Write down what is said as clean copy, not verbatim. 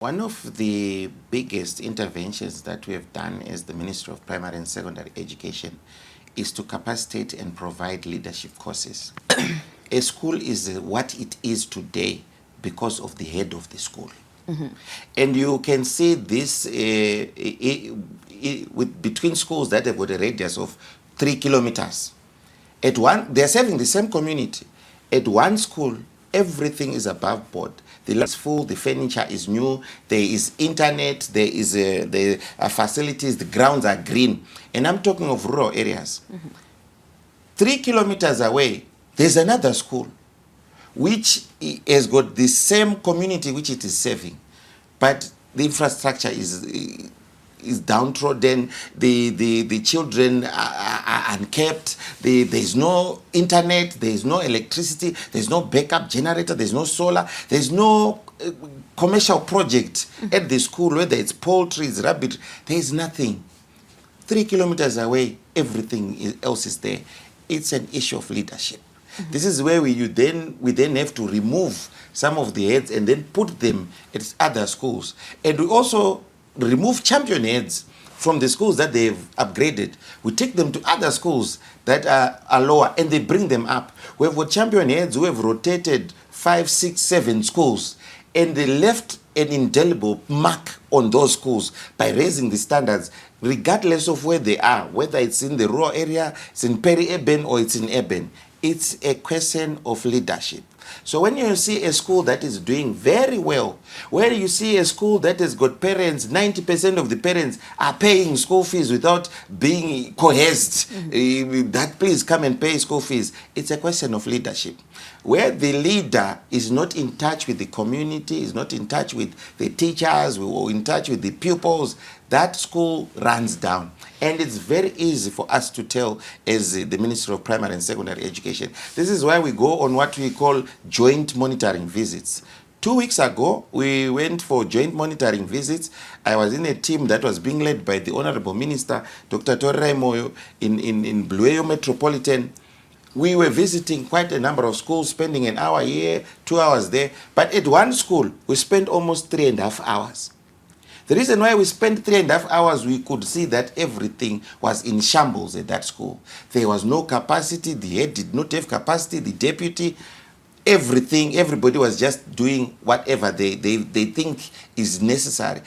One of the biggest interventions that we have done as the Ministry of Primary and Secondary Education is to capacitate and provide leadership courses. A school is what it is today because of the head of the school. And you can see this between schools that have got a radius of 3 kilometers. At one, they're serving the same community. At one school, everything is above board. The land is full, the furniture is new, there is internet, there is the facilities, the grounds are green. And I'm talking of rural areas. 3 kilometers away, there's another school which has got the same community which it is serving. But the infrastructure is downtrodden, the children are unkept, there's no internet, there's no electricity, there's no backup generator, there's no solar, there's no commercial project at the school, whether it's poultry, it's rabbit, there's nothing. 3 kilometers away, everything else is there. It's an issue of leadership. This is where we then have to remove some of the heads and then put them at other schools. And we also remove champion heads from the schools that they've upgraded. We take them to other schools that are lower and they bring them up. We've got champion heads who have rotated 5, 6, 7 schools and they left an indelible mark on those schools by raising the standards regardless of where they are, whether it's in the rural area, it's in peri-urban or it's in urban. It's a question of leadership. So when you see a school that is doing very well, where you see a school that has got parents, 90% of the parents are paying school fees without being coerced, that please come and pay school fees, it's a question of leadership. Where the leader is not in touch with the community, is not in touch with the teachers, or in touch with the pupils, that school runs down. And it's very easy for us to tell as the Ministry of Primary and Secondary Education. This is why we go on what we call joint monitoring visits. 2 weeks ago, we went for joint monitoring visits. I was in a team that was being led by the Honorable Minister, Dr. Torai Moyo, in Blueyo Metropolitan. We were visiting quite a number of schools, spending an hour here, 2 hours there. But at one school, we spent almost 3.5 hours. The reason why we spent 3.5 hours, we could see that everything was in shambles at that school. There was no capacity, the head did not have capacity, the deputy, everything, everybody was just doing whatever they think is necessary.